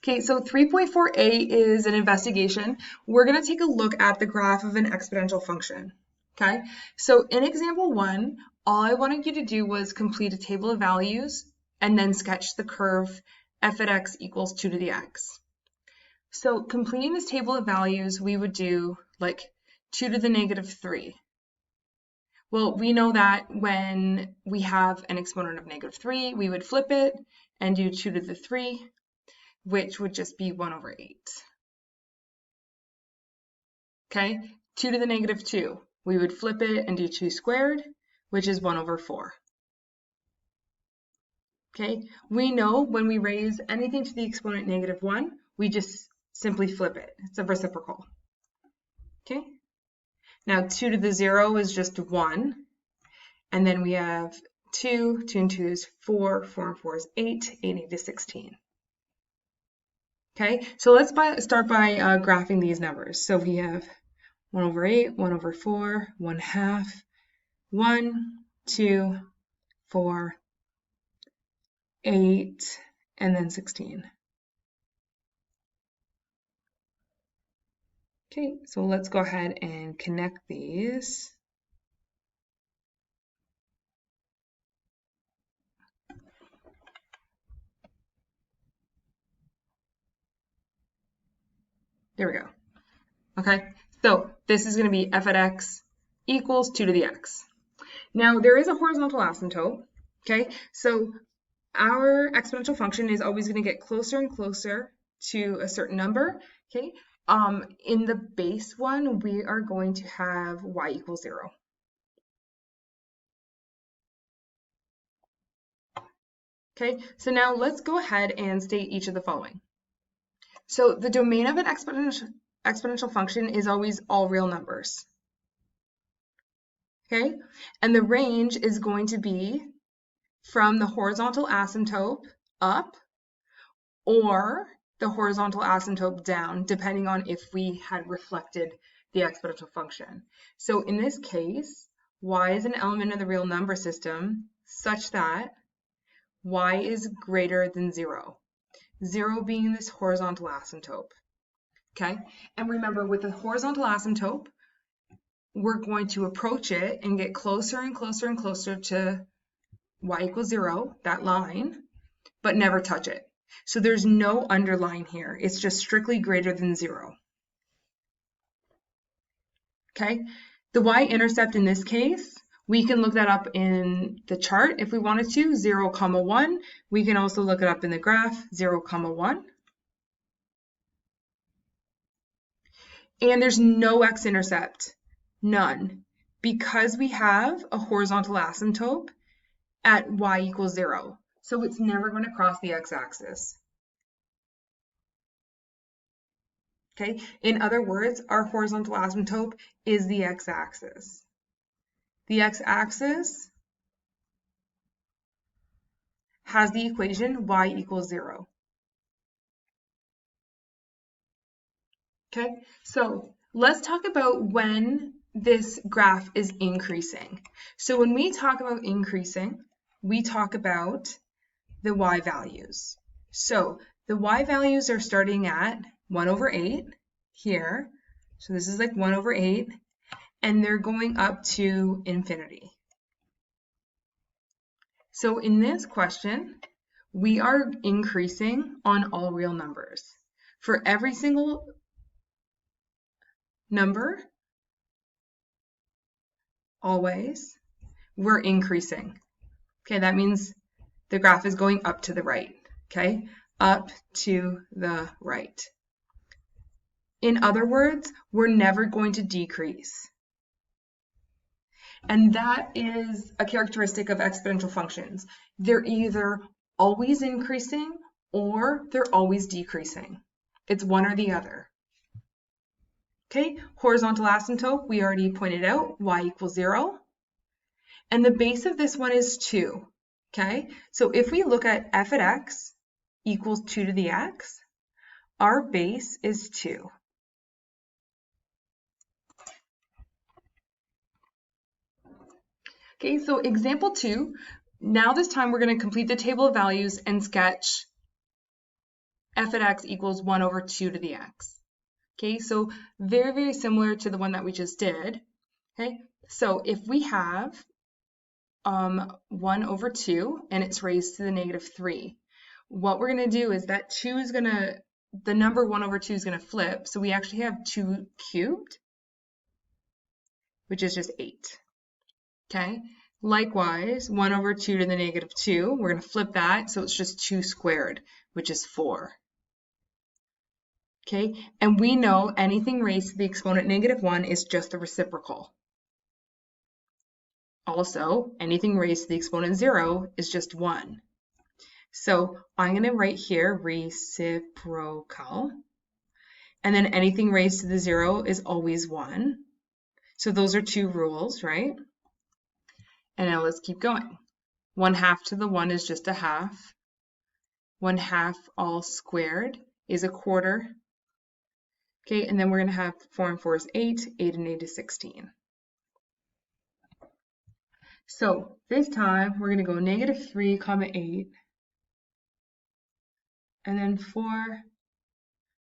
Okay, so 3.4a is an investigation. We're going to take a look at the graph of an exponential function. Okay, so in example 1, all I wanted you to do was complete a table of values and then sketch the curve f at x equals 2 to the x. So completing this table of values, we would do like 2 to the negative 3. Well, we know that when we have an exponent of negative 3, we would flip it and do 2 to the 3, which would just be 1 over 8. Okay, 2 to the negative 2, we would flip it and do 2 squared, which is 1 over 4. Okay, we know when we raise anything to the exponent negative 1, we just simply flip it. It's a reciprocal. Okay, now 2 to the 0 is just 1, and then we have 2, 2 and 2 is 4, 4 and 4 is 8, 8 is 16. Okay, so let's start by graphing these numbers. So we have 1 over 8, 1 over 4, 1 half, 1, 2, 4, 8, and then 16. Okay, so let's go ahead and connect these. There we go. Okay, so this is going to be f at x equals 2 to the x. Now, there is a horizontal asymptote, okay? So our exponential function is always going to get closer and closer to a certain number, okay? In the base one, we are going to have y equals 0. Okay, so now let's go ahead and state each of the following. So the domain of an exponential function is always all real numbers. Okay, and the range is going to be from the horizontal asymptote up or the horizontal asymptote down, depending on if we had reflected the exponential function. So in this case, y is an element of the real number system such that y is greater than 0. 0 being this horizontal asymptote. Okay, and remember with the horizontal asymptote, we're going to approach it and get closer and closer and closer to y equals 0, that line, but never touch it. So there's no underline here. It's just strictly greater than 0. Okay, the y-intercept in this case, we can look that up in the chart if we wanted to, 0, 1. We can also look it up in the graph, 0, 1. And there's no x-intercept, none, because we have a horizontal asymptote at y equals 0. So it's never going to cross the x-axis. Okay, in other words, our horizontal asymptote is the x-axis. The x-axis has the equation y equals 0. Okay, so let's talk about when this graph is increasing. So when we talk about increasing, we talk about the y values. So the y values are starting at 1 over 8 here. So this is like 1 over 8, and they're going up to infinity. So in this question, we are increasing on all real numbers. For every single number, always, we're increasing. Okay, that means the graph is going up to the right, okay? Up to the right. In other words, we're never going to decrease. And that is a characteristic of exponential functions. They're either always increasing or they're always decreasing. It's one or the other. Okay, horizontal asymptote, we already pointed out, y equals 0. And the base of this one is 2. Okay, so if we look at f at x equals 2 to the x, our base is 2. Okay, so example 2, now this time we're going to complete the table of values and sketch f at x equals 1 over 2 to the x. Okay, so very, very similar to the one that we just did. Okay, so if we have 1 over 2 and it's raised to the -3, what we're going to do is that 2 is going to, the number 1 over 2 is going to flip, so we actually have 2 cubed, which is just 8. Okay, likewise, 1 over 2 to the -2, we're going to flip that, so it's just 2 squared, which is 4. Okay, and we know anything raised to the exponent -1 is just the reciprocal. Also, anything raised to the exponent 0 is just 1. So I'm going to write here reciprocal, and then anything raised to the 0 is always 1. So those are 2 rules, right? And now let's keep going. 1/2 to the 1 is just a half. 1/2 all squared is a quarter. Okay, and then we're going to have 4 and 4 is 8, 8 and 8 is 16. So this time we're going to go -3, 8, and then 4,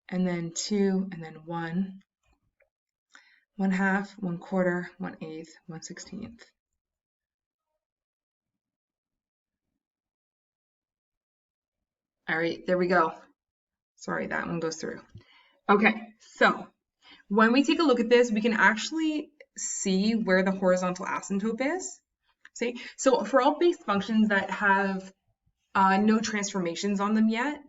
and then 2, and then 1. 1/2, 1/4, 1/8, 1/16. All right, there we go. Sorry, that one goes through. Okay, so when we take a look at this, we can actually see where the horizontal asymptote is. See, so for all base functions that have no transformations on them yet,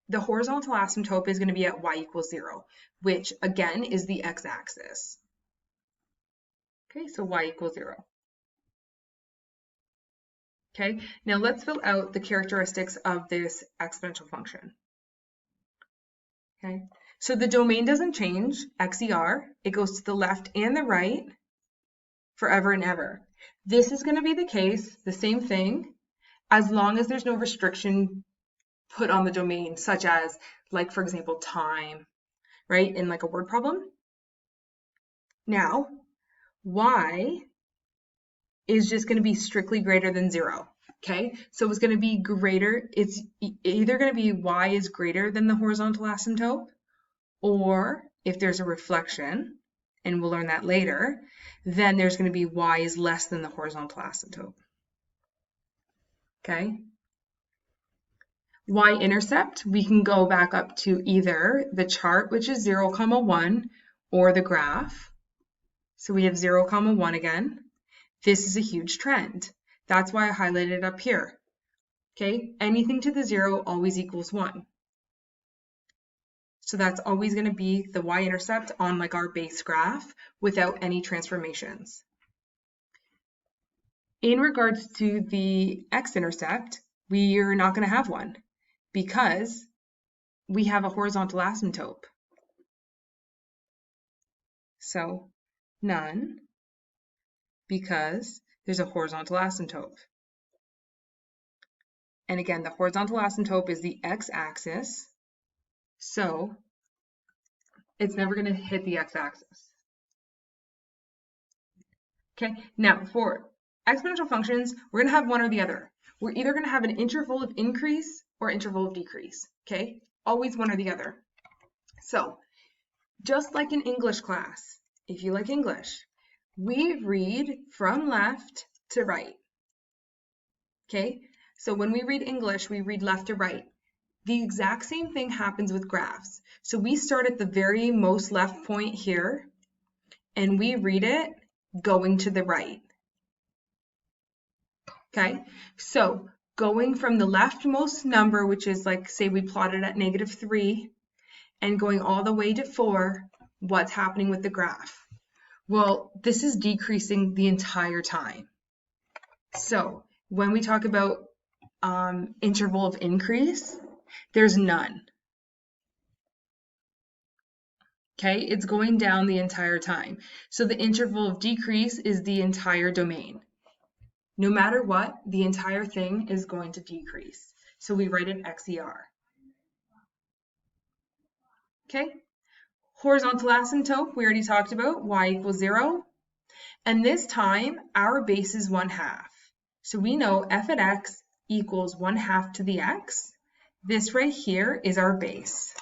the horizontal asymptote is going to be at y equals 0, which again is the x-axis. Okay, so y equals 0. Okay, now let's fill out the characteristics of this exponential function. Okay, so the domain doesn't change, XER. It goes to the left and the right forever and ever. This is going to be the case, the same thing, as long as there's no restriction put on the domain, such as, like, for example, time, right, in like a word problem. Now, y is just going to be strictly greater than 0. Okay, so it's going to be greater, it's either going to be y is greater than the horizontal asymptote, or if there's a reflection, and we'll learn that later, then there's going to be y is less than the horizontal asymptote. Okay, Y-intercept, we can go back up to either the chart, which is 0, 1, or the graph. So we have 0, 1 again. This is a huge trend. That's why I highlighted it up here. Okay, anything to the 0 always equals 1. So that's always going to be the y-intercept on like our base graph without any transformations. In regards to the x-intercept, we are not going to have one because we have a horizontal asymptote. So none, because there's a horizontal asymptote. And again, the horizontal asymptote is the x-axis, so it's never going to hit the x-axis. Okay, now for exponential functions, we're going to have one or the other. We're either going to have an interval of increase or interval of decrease, okay? Always one or the other. So, just like in English class, if you like English, we read from left to right, okay? So when we read English, we read left to right. The exact same thing happens with graphs. So we start at the very most left point here, and we read it going to the right. Okay, so going from the leftmost number, which is like, say we plotted at -3, and going all the way to 4, what's happening with the graph? Well, this is decreasing the entire time. So when we talk about interval of increase, there's none. Okay, it's going down the entire time. So the interval of decrease is the entire domain. No matter what, the entire thing is going to decrease. So we write it XER. Okay, horizontal asymptote, we already talked about, y equals 0. And this time, our base is 1/2. So we know f at x equals 1/2 to the x. This right here is our base.